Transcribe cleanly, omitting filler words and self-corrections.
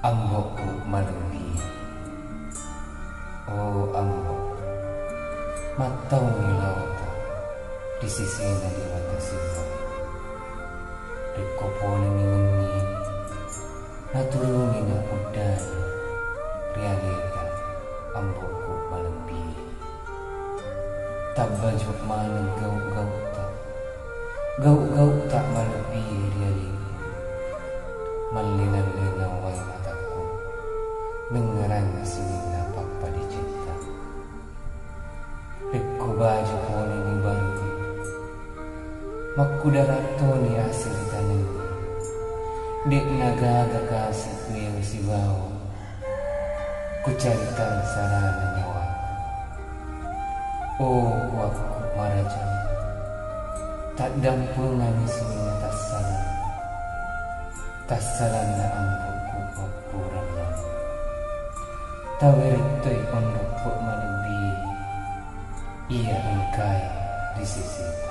Amboku malembi. Oh ambok, matau ni lauta di sisi di mata siwa. Rikopone ni naturuni na udan realita amboku malembi. Tabajuk mana gau tak malembi realita. Malina-lina wai mataku dengeran sini napak pada cinta. Rikku baju poni ni baru makku darato ni asir tanah. Dek naga kasih yang si bawa ku carikan sarana nyawa. Oh wakku marajan tak dampungan sini tasalan na amboku pagpuraman. Tawirito'y pondok po malambi, iya ang kaya di sisipa.